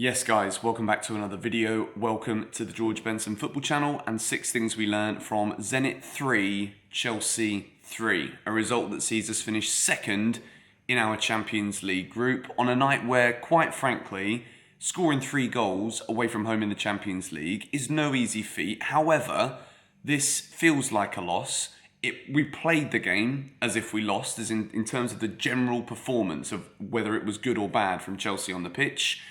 Yes guys, welcome back to another video. Welcome to the George Benson Football Channel and 6 things we learned from Zenit 3, Chelsea 3. A result that sees us finish second in our Champions League group on a night where, quite frankly, scoring 3 goals away from home in the Champions League is no easy feat. However, this feels like a loss. We played the game as if we lost, as in terms of the general performance of whether it was good or bad from Chelsea on the pitch.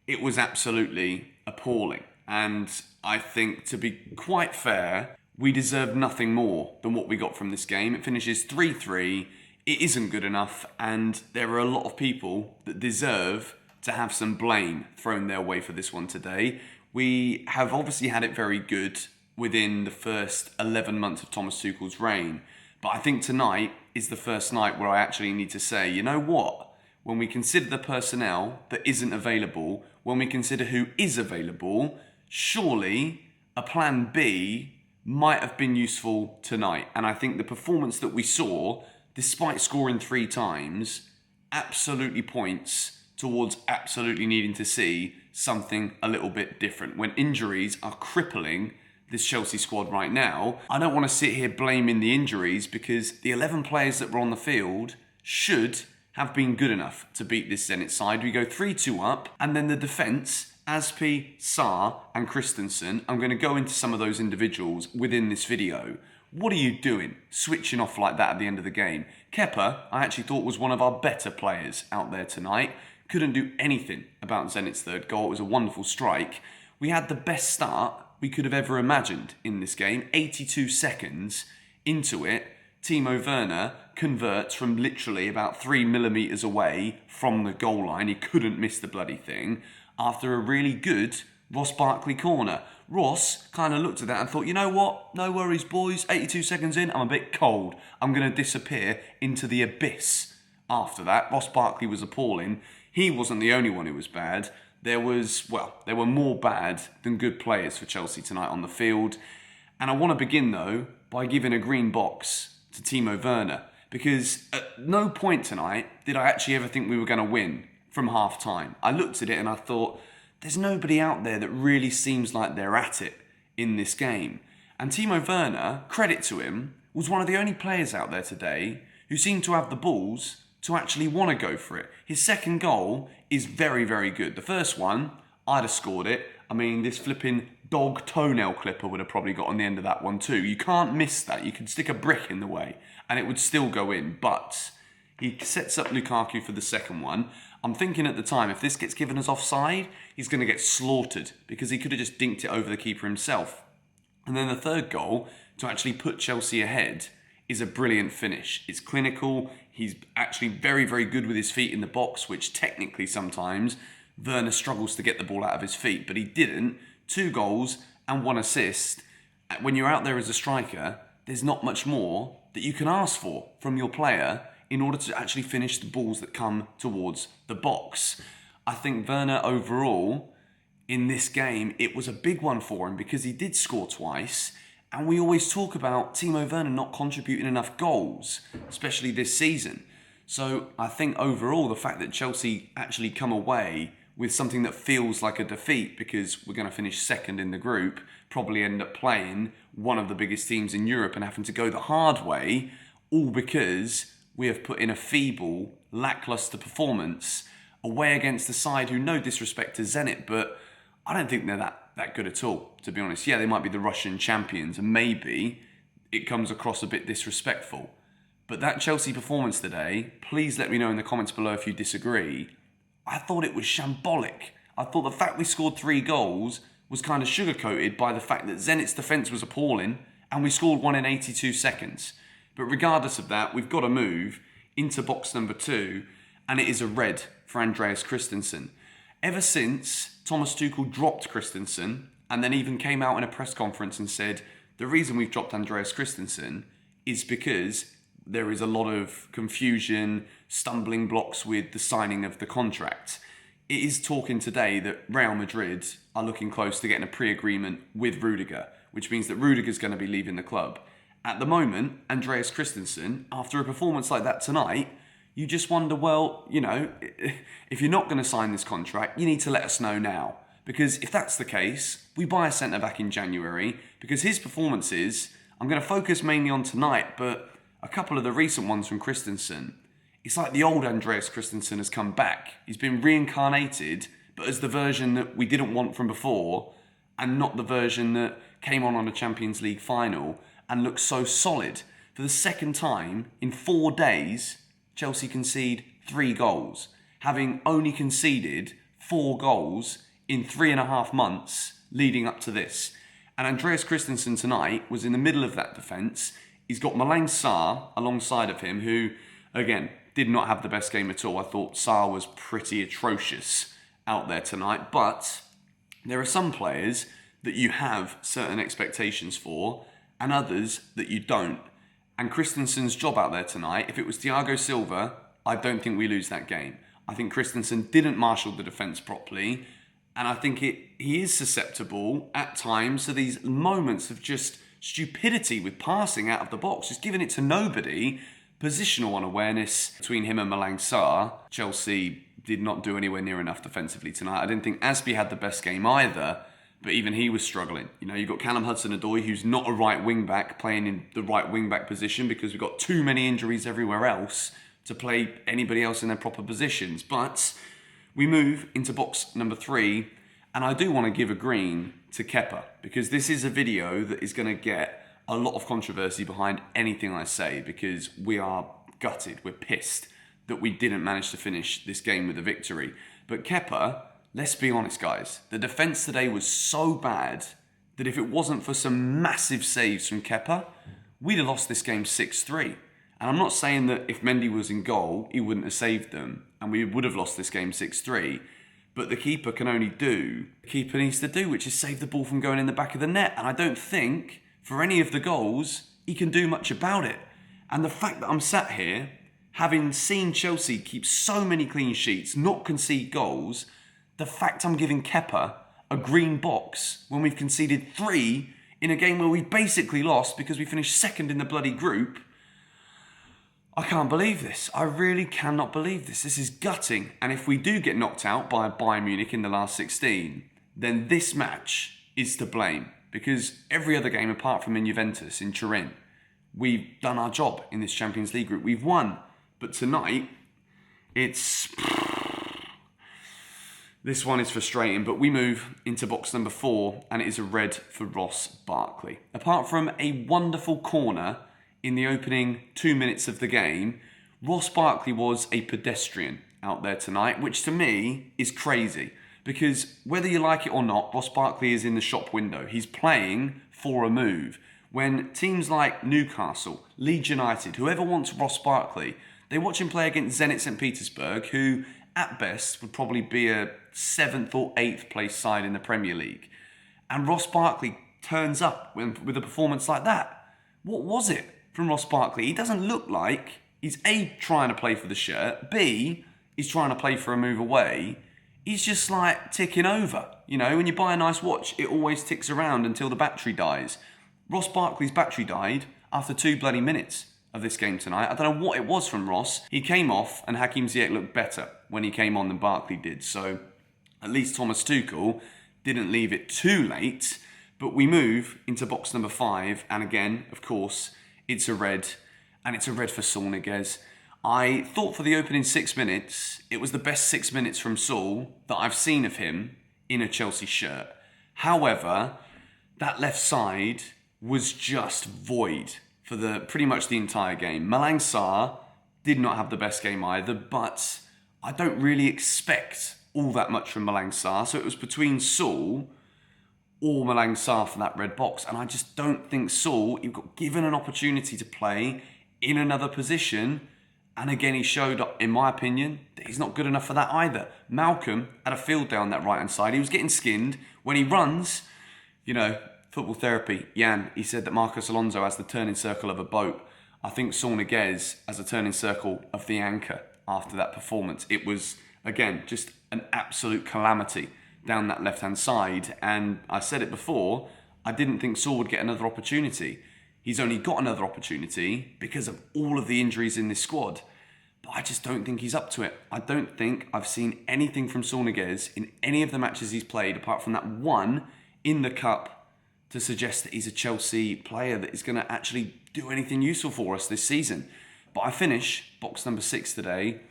It was absolutely appalling. And I think, to be quite fair, we deserve nothing more than what we got from this game. It finishes 3-3. It isn't good enough. And there are a lot of people that deserve to have some blame thrown their way for this one today. We have obviously had it very good within the first 11 months of Thomas Tuchel's reign. But I think tonight is the first night where I actually need to say, you know what? When we consider the personnel that isn't available, when we consider who is available, surely a plan B might have been useful tonight. And I think the performance that we saw, despite scoring 3 times, absolutely points towards absolutely needing to see something a little bit different. When injuries are crippling this Chelsea squad right now, I don't want to sit here blaming the injuries, because the 11 players that were on the field should have been good enough to beat this Zenit side. We go 3-2 up, and then the defence, Aspi, Sarr and Christensen, I'm going to go into some of those individuals within this video. What are you doing, switching off like that at the end of the game? Kepa, I actually thought was one of our better players out there tonight. Couldn't do anything about Zenit's third goal. It was a wonderful strike. We had the best start we could have ever imagined in this game. 82 seconds into it, Timo Werner converts from literally about 3 millimetres away from the goal line. He couldn't miss the bloody thing after a really good Barkley corner. Ross kind of looked at that and thought, you know what? No worries, boys. 82 seconds in, I'm a bit cold. I'm going to disappear into the abyss after that. Barkley was appalling. He wasn't the only one who was bad. There were more bad than good players for Chelsea tonight on the field. And I want to begin, though, by giving a green box to Timo Werner, because at no point tonight did I actually ever think we were going to win from half time. I looked at it and I thought, there's nobody out there that really seems like they're at it in this game. And Timo Werner, credit to him, was one of the only players out there today who seemed to have the balls to actually want to go for it. His second goal is very, very good. The first one, I'd have scored it. I mean, this flipping dog toenail clipper would have probably got on the end of that one too. You can't miss that. You could stick a brick in the way and it would still go in. But he sets up Lukaku for the second one. I'm thinking at the time, if this gets given as offside, he's going to get slaughtered, because he could have just dinked it over the keeper himself. And then the third goal, to actually put Chelsea ahead, is a brilliant finish. It's clinical. He's actually very, very good with his feet in the box, which technically sometimes Werner struggles to get the ball out of his feet, but he didn't. 2 goals and 1 assist. When you're out there as a striker, there's not much more that you can ask for from your player in order to actually finish the balls that come towards the box. I think Werner overall, in this game, it was a big one for him because he did score twice. And we always talk about Timo Werner not contributing enough goals, especially this season. So I think overall, the fact that Chelsea actually come away with something that feels like a defeat, because we're going to finish second in the group, probably end up playing one of the biggest teams in Europe and having to go the hard way, all because we have put in a feeble, lacklustre performance away against a side who, no disrespect to Zenit, but I don't think they're that good at all, to be honest. Yeah, they might be the Russian champions, and maybe it comes across a bit disrespectful. But that Chelsea performance today, please let me know in the comments below if you disagree. I thought it was shambolic. I thought the fact we scored 3 goals was kind of sugar-coated by the fact that Zenit's defence was appalling and we scored 1 in 82 seconds. But regardless of that, we've got to move into box number 2, and it is a red for Andreas Christensen. Ever since Thomas Tuchel dropped Christensen, and then even came out in a press conference and said, the reason we've dropped Andreas Christensen is because there is a lot of confusion, stumbling blocks with the signing of the contract. It is talking today that Real Madrid are looking close to getting a pre-agreement with Rudiger, which means that Rudiger's going to be leaving the club. At the moment, Andreas Christensen, after a performance like that tonight, you just wonder, well, if you're not going to sign this contract, you need to let us know now. Because if that's the case, we buy a centre-back in January, because his performances, I'm going to focus mainly on tonight, but a couple of the recent ones from Christensen, it's like the old Andreas Christensen has come back. He's been reincarnated, but as the version that we didn't want from before, and not the version that came on a Champions League final and looks so solid. For the second time in 4 days, Chelsea concede 3 goals, having only conceded 4 goals in 3.5 months leading up to this. And Andreas Christensen tonight was in the middle of that defence. He's got Malang Sarr alongside of him, who, again, did not have the best game at all. I thought Sarr was pretty atrocious out there tonight. But there are some players that you have certain expectations for and others that you don't. And Christensen's job out there tonight, if it was Thiago Silva, I don't think we lose that game. I think Christensen didn't marshal the defence properly. And I think he is susceptible at times to these moments of just stupidity with passing out of the box, just giving it to nobody. Positional unawareness between him and Malang Sarr. Chelsea did not do anywhere near enough defensively tonight. I didn't think Aspi had the best game either, but even he was struggling. You've got Callum Hudson-Odoi, who's not a right wing-back, playing in the right wing-back position because we've got too many injuries everywhere else to play anybody else in their proper positions. But we move into box number 3, and I do want to give a green to Kepa, because this is a video that is going to get a lot of controversy behind anything I say, because we are gutted, we're pissed that we didn't manage to finish this game with a victory. But Kepa, let's be honest guys, the defence today was so bad that if it wasn't for some massive saves from Kepa, we'd have lost this game 6-3. And I'm not saying that if Mendy was in goal, he wouldn't have saved them, and we would have lost this game 6-3. But the keeper can only do what the keeper needs to do, which is save the ball from going in the back of the net. And I don't think, for any of the goals, he can do much about it. And the fact that I'm sat here, having seen Chelsea keep so many clean sheets, not concede goals, the fact I'm giving Kepa a green box when we've conceded 3 in a game where we basically lost because we finished second in the bloody group, I can't believe this. I really cannot believe this. This is gutting. And if we do get knocked out by Bayern Munich in the last 16, then this match is to blame. Because every other game apart from in Juventus, in Turin, we've done our job in this Champions League group. We've won. But tonight, this one is frustrating. But we move into box number 4, and it is a red for Ross Barkley. Apart from a wonderful corner in the opening 2 minutes of the game, Ross Barkley was a pedestrian out there tonight, which to me is crazy. Because whether you like it or not, Ross Barkley is in the shop window. He's playing for a move. When teams like Newcastle, Leeds United, whoever wants Ross Barkley, they watch him play against Zenit St. Petersburg, who at best would probably be a 7th or 8th place side in the Premier League. And Ross Barkley turns up with a performance like that. What was it from Ross Barkley? He doesn't look like he's A, trying to play for the shirt, B, he's trying to play for a move away. He's just like ticking over. When you buy a nice watch, it always ticks around until the battery dies. Ross Barkley's battery died after 2 bloody minutes of this game tonight. I don't know what it was from Ross. He came off and Hakim Ziyech looked better when he came on than Barkley did. So at least Thomas Tuchel didn't leave it too late. But we move into box number 5. And again, of course, it's a red. And it's a red for Saul Niguez. I thought for the opening 6 minutes, it was the best 6 minutes from Saul that I've seen of him in a Chelsea shirt. However, that left side was just void for pretty much the entire game. Malang Sarr did not have the best game either, but I don't really expect all that much from Malang Sarr. So it was between Saul or Malang Sarr for that red box. And I just don't think Saul, he got given an opportunity to play in another position. And again, he showed, in my opinion, that he's not good enough for that either. Malcolm had a field down that right-hand side. He was getting skinned. When he runs, football therapy, Jan, he said that Marcos Alonso has the turning circle of a boat. I think Saul Niguez has a turning circle of the anchor after that performance. It was, again, just an absolute calamity down that left-hand side. And I said it before, I didn't think Saul would get another opportunity. He's only got another opportunity because of all of the injuries in this squad. but I just don't think he's up to it. I don't think I've seen anything from Saul Niguez in any of the matches he's played, apart from that one in the Cup, to suggest that he's a Chelsea player that is going to actually do anything useful for us this season. But I finish box number 6 today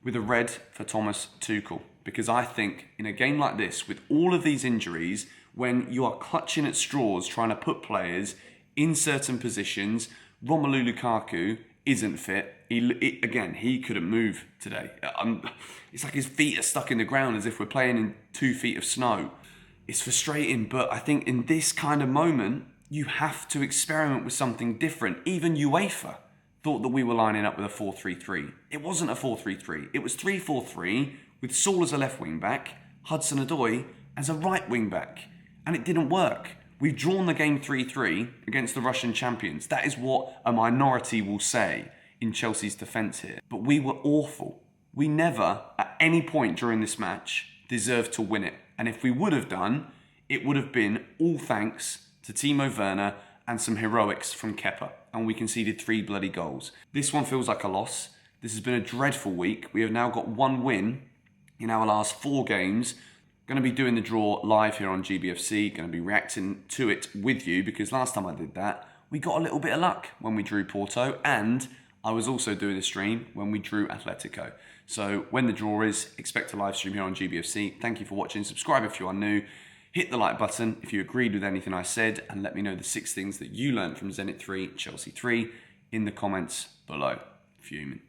with a red for Thomas Tuchel, because I think in a game like this, with all of these injuries, when you are clutching at straws trying to put players in certain positions, Romelu Lukaku isn't fit. He couldn't move today. It's like his feet are stuck in the ground as if we're playing in 2 feet of snow. It's frustrating, but I think in this kind of moment, you have to experiment with something different. Even UEFA thought that we were lining up with a 4-3-3. It wasn't a 4-3-3. It was 3-4-3 with Saul as a left wing back, Hudson-Odoi as a right wing back. And it didn't work. We've drawn the game 3-3 against the Russian champions. That is what a minority will say in Chelsea's defence here. But we were awful. We never, at any point during this match, deserved to win it. And if we would have done, it would have been all thanks to Timo Werner and some heroics from Kepa. And we conceded 3 bloody goals. This one feels like a loss. This has been a dreadful week. We have now got 1 win in our last 4 games. Going to be doing the draw live here on GBFC. Going to be reacting to it with you, because last time I did that, we got a little bit of luck when we drew Porto, and I was also doing a stream when we drew Atletico. So when the draw is, expect a live stream here on GBFC. Thank you for watching. Subscribe if you are new. Hit the like button if you agreed with anything I said, and let me know the 6 things that you learned from Zenit 3, Chelsea 3 in the comments below. Fuming.